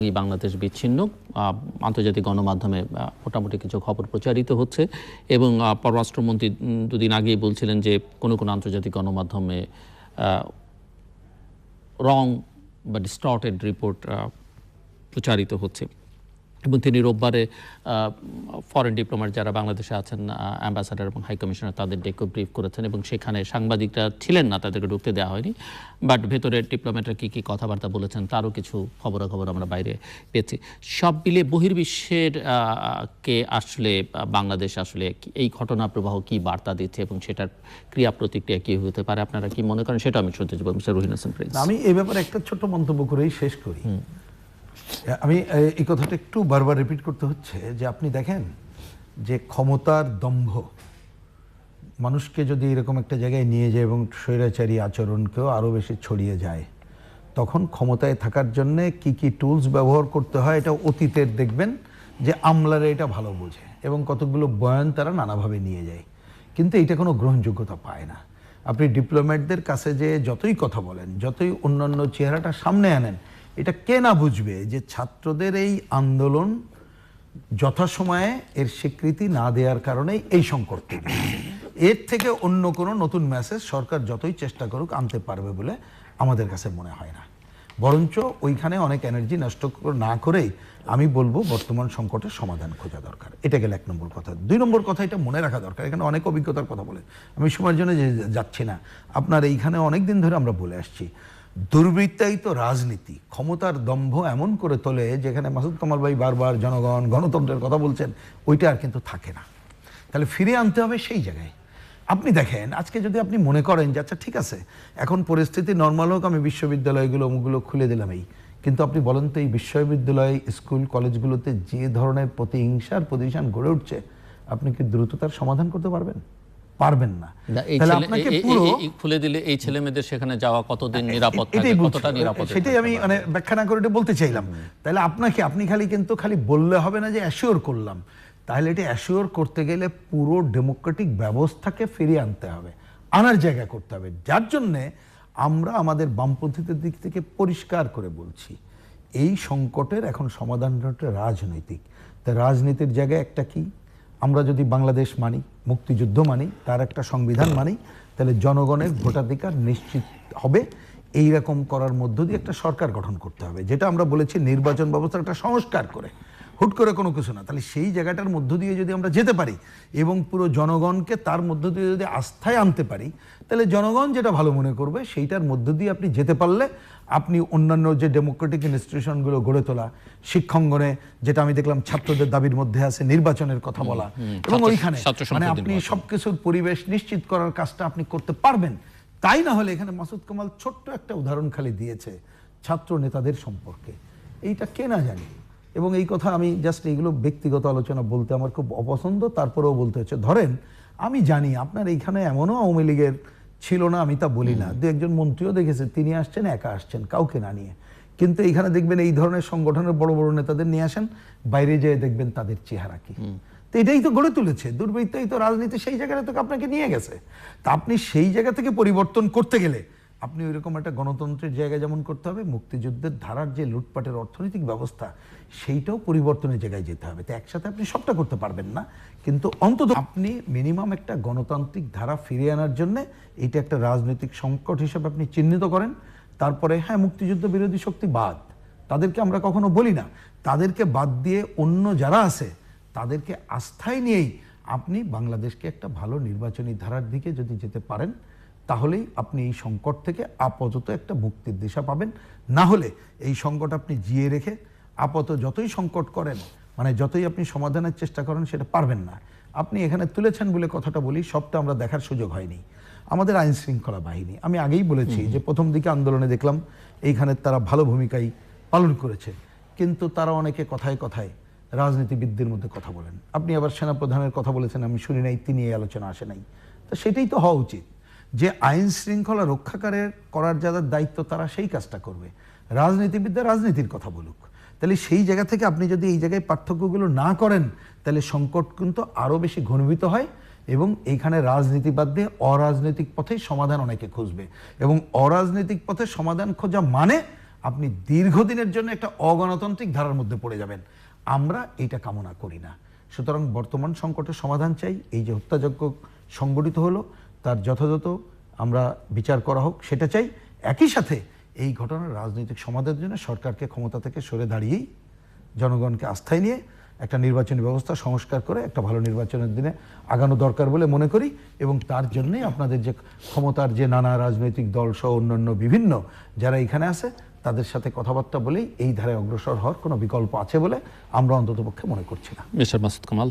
এই বাংলাদেশ বিচ্ছিন্ন আন্তর্জাতিক গণমাধ্যমে মোটামুটি কিছু খবর প্রচারিত হচ্ছে এবং পররাষ্ট্রমন্ত্রী দুদিন আগেই বলছিলেন যে কোনো কোনো আন্তর্জাতিক গণমাধ্যমে রং বা ডিস্টর্টেড রিপোর্ট প্রচারিত হচ্ছে এবং তিনি রোববারে ফরেন ডিপ্লোম্যাট যারা বাংলাদেশে আছেন অ্যাম্বাসাডার এবং হাই কমিশনার তাদের ডেকে ব্রিফ করেছেন এবং সেখানে সাংবাদিকরা ছিলেন না, তাদেরকে ঢুকতে দেওয়া হয়নি, বাট ভেতরের ডিপ্লোম্যাটরা কী কী কথাবার্তা বলেছেন তারও কিছু খবরাখবর আমরা বাইরে পেয়েছি। সব মিলিয়ে বহির্বিশ্বের কে আসলে বাংলাদেশ আসলে এই ঘটনা প্রবাহ কী বার্তা দিচ্ছে এবং সেটার ক্রিয়া প্রতিক্রিয়া কী হতে পারে, আপনারা কি মনে করেন সেটা আমি শুনতে চাইব। Mister Ruhin Hasan Prince. আমি এই ব্যাপারে একটা ছোট্ট মন্তব্য করেই শেষ করি। আমি এই কথাটা একটু বারবার রিপিট করতে হচ্ছে যে আপনি দেখেন যে ক্ষমতার দম্ভ মানুষকে যদি এরকম একটা জায়গায় নিয়ে যায় এবং স্বৈরাচারী আচরণকেও আরও বেশি ছড়িয়ে যায়, তখন ক্ষমতায় থাকার জন্যে কি কি টুলস ব্যবহার করতে হয় এটা অতীতের দেখবেন যে আমলারা এটা ভালো বোঝে এবং কতগুলো বয়ান তারা নানাভাবে নিয়ে যায়, কিন্তু এটা কোনো গ্রহণযোগ্যতা পায় না। আপনি ডিপ্লোম্যাটদের কাছে যে যতই কথা বলেন, যতই অন্যান্য চেহারাটা সামনে আনেন, এটা কে না বুঝবে যে ছাত্রদের এই আন্দোলন যথাসময়ে এর স্বীকৃতি না দেওয়ার কারণেই এই সংকট থেকে, এর থেকে অন্য কোনো নতুন মেসেজ সরকার যতই চেষ্টা করুক আনতে পারবে বলে আমাদের কাছে মনে হয় না। বরঞ্চ ওইখানে অনেক এনার্জি নষ্ট না করেই আমি বলবো বর্তমান সংকটের সমাধান খোঁজা দরকার। এটা গেলে 1 নম্বর কথা। 2 নম্বর কথা, এটা মনে রাখা দরকার, এখানে অনেক অভিজ্ঞতার কথা বলে আমি সময়ের জন্য যাচ্ছি না। আপনার এইখানে অনেক দিন ধরে আমরা বলে আসছি দুর্বৃত্তায়িত রাজনীতি ক্ষমতার দম্ভ এমন করে তোলে যেখানে মাসুদ কামাল ভাই বারবার জনগণ গণতন্ত্রের কথা বলছেন, ওইটা আর কিন্তু থাকে না। তাহলে ফিরে আনতে হবে সেই জায়গায়। আপনি দেখেন আজকে যদি আপনি মনে করেন যে আচ্ছা ঠিক আছে এখন পরিস্থিতি নর্মাল হোক, আমি বিশ্ববিদ্যালয়গুলো মুগুলো খুলে দিলাম, কিন্তু আপনি বলেন তো এই বিশ্ববিদ্যালয় স্কুল কলেজগুলোতে যে ধরনের প্রতিহিংসার প্রতিষ্ঠান গড়ে উঠছে, আপনি কি দ্রুততার সমাধান করতে পারবেন? পারবেন না। খুলে দিলে এই ছেলে মেয়েদের সেখানে যাওয়া কতদিন নিরাপদ, কতটা নিরাপদ, সেটাই আমি মানে ব্যাখ্যা না করে এটা বলতে চাইলাম। তাহলে আপনি খালি বললে হবে না যে অ্যাসিওর করলাম, তাহলে এটা অ্যাসিওর করতে গেলে পুরো ডেমোক্রেটিক ব্যবস্থাকে ফিরিয়ে আনতে হবে, আনার জায়গা করতে হবে। যার জন্যে আমরা আমাদের বামপন্থীদের দিক থেকে পরিষ্কার করে বলছি এই সংকটের এখন সমাধানটা রাজনৈতিক। তা রাজনীতির জায়গায় একটা কি, আমরা যদি বাংলাদেশ মানি, মুক্তিযুদ্ধ মানি, তার একটা সংবিধান মানি, তাহলে জনগণের ভোটাধিকার নিশ্চিত হবে। এইরকম করার মধ্য দিয়ে একটা সরকার গঠন করতে হবে, যেটা আমরা বলেছি নির্বাচন ব্যবস্থার একটা সংস্কার করে, হুট করে কোনো কিছু না। তাহলে সেই জায়গাটার মধ্য দিয়ে যদি আমরা যেতে পারি এবং পুরো জনগণকে তার মধ্য দিয়ে যদি আস্থায় আনতে পারি, তাহলে জনগণ যেটা ভালো মনে করবে সেইটার মধ্য দিয়ে আপনি যেতে পারলে আপনি অন্যান্য যে ডেমোক্রেটিক ইনস্টিটিউশনগুলো গড়ে তোলা, শিক্ষাঙ্গনে যেটা আমি দেখলাম ছাত্রদের দাবির মধ্যে আছে নির্বাচনের কথা বলা, এবং ওইখানে মানে আপনি সবকিছুর পরিবেশ নিশ্চিত করার কাজটা আপনি করতে পারবেন। তাই না হলে এখানে মাসুদ কামাল ছোট্ট একটা উদাহরণ খালি দিয়েছে ছাত্র নেতাদের সম্পর্কে, এইটা কে না জানি। এবং এই কথা আমি জাস্ট এইগুলো ব্যক্তিগত আলোচনা বলতে আমার খুব অপছন্দ, তারপরেও বলতে হচ্ছে। ধরেন আমি জানি আপনার এইখানে এমনও আওয়ামী লীগের ছিল না, আমি তা বলি না, 2-1 মন্ত্রীও দেখেছে তিনি আসছেন একা আসছেন কাউকে না নিয়ে, কিন্তু এইখানে দেখবেন এই ধরনের সংগঠনের বড় বড় নেতাদের নিয়ে আসেন, বাইরে যেয়ে দেখবেন তাদের চেহারা কি। তো এটাই তো গড়ে তুলেছে দুর্বৃত্তায়িত রাজনীতি, সেই জায়গাটা তো আপনাকে নিয়ে গেছে। তা আপনি সেই জায়গা থেকে পরিবর্তন করতে গেলে আপনি ওইরকম একটা গণতন্ত্রের জায়গা যেমন করতে হবে, মুক্তিযুদ্ধের ধারার যে লুটপাটের অর্থনৈতিক ব্যবস্থা সেইটাও পরিবর্তনের জায়গায় যেতে হবে। তো একসাথে আপনি সবটা করতে পারবেন না, কিন্তু অন্তত আপনি মিনিমাম একটা গণতান্ত্রিক ধারা ফিরিয়ে আনার জন্য এইটা একটা রাজনৈতিক সংকট হিসেবে আপনি চিহ্নিত করেন। তারপরে হ্যাঁ, মুক্তিযুদ্ধ বিরোধী শক্তি বাদ, তাদেরকে আমরা কখনো বলি না, তাদেরকে বাদ দিয়ে অন্য যারা আছে তাদেরকে আস্থায় নিয়েই আপনি বাংলাদেশকে একটা ভালো নির্বাচনী ধারার দিকে যদি যেতে পারেন, তাহলেই আপনি এই সংকট থেকে আপাতত একটা মুক্তির দিশা পাবেন। না হলে এই সংকট আপনি জিয়ে রেখে আপাতত যতই সংকট করেন, মানে যতই আপনি সমাধানের চেষ্টা করেন, সেটা পারবেন না। আপনি এখানে তুলেছেন বলে কথাটা বলি, সবটা আমরা দেখার সুযোগ হয়নি। আমাদের আইন শৃঙ্খলা বাহিনী, আমি আগেই বলেছি যে প্রথম দিকে আন্দোলনে দেখলাম এইখানে তারা ভালো ভূমিকাই পালন করেছে, কিন্তু তারা অনেকে কথায় কথায় রাজনীতিবিদদের মধ্যে কথা বলেন। আপনি আবার সেনাপ্রধানের কথা বলেছেন, আমি শুনি নাই, তিনি এই আলোচনা আসে নাই। তো সেটাই তো হওয়া উচিত যে আইন শৃঙ্খলা রক্ষাকারের করার যাদের দায়িত্ব তারা সেই কাজটা করবে, রাজনীতিবিদরা রাজনীতির কথা বলুক। তাহলে সেই জায়গা থেকে আপনি যদি এই জায়গায় পার্থক্যগুলো না করেন, তাহলে সংকট কিন্তু আরও বেশি ঘনীভূত হয় এবং এইখানে রাজনীতি বাদ দিয়ে অরাজনৈতিক পথে সমাধান অনেকে খুঁজবে, এবং অরাজনৈতিক পথে সমাধান খোঁজা মানে আপনি দীর্ঘদিনের জন্য একটা অগণতান্ত্রিক ধারার মধ্যে পড়ে যাবেন। আমরা এটা কামনা করি না। সুতরাং বর্তমান সংকটের সমাধান চাই। এই যে হত্যাযজ্ঞ সংগঠিত হলো তার যথাযথ আমরা বিচার করা হোক সেটা চাই। একই সাথে এই ঘটনার রাজনৈতিক সমাধানের জন্য সরকারকে ক্ষমতা থেকে সরে দাঁড়িয়েই জনগণকে আস্থায় নিয়ে একটা নির্বাচনী ব্যবস্থা সংস্কার করে একটা ভালো নির্বাচনের দিনে আগানো দরকার বলে মনে করি। এবং তার জন্যই আপনাদের যে ক্ষমতার যে নানা রাজনৈতিক দল সহ অন্যান্য বিভিন্ন যারা এখানে আছে তাদের সাথে কথাবার্তা বলেই এই ধারায় অগ্রসর হওয়ার কোনো বিকল্প আছে বলে আমরা অন্ততপক্ষে মনে করছি না। মিস্টার মাসুদ কামাল,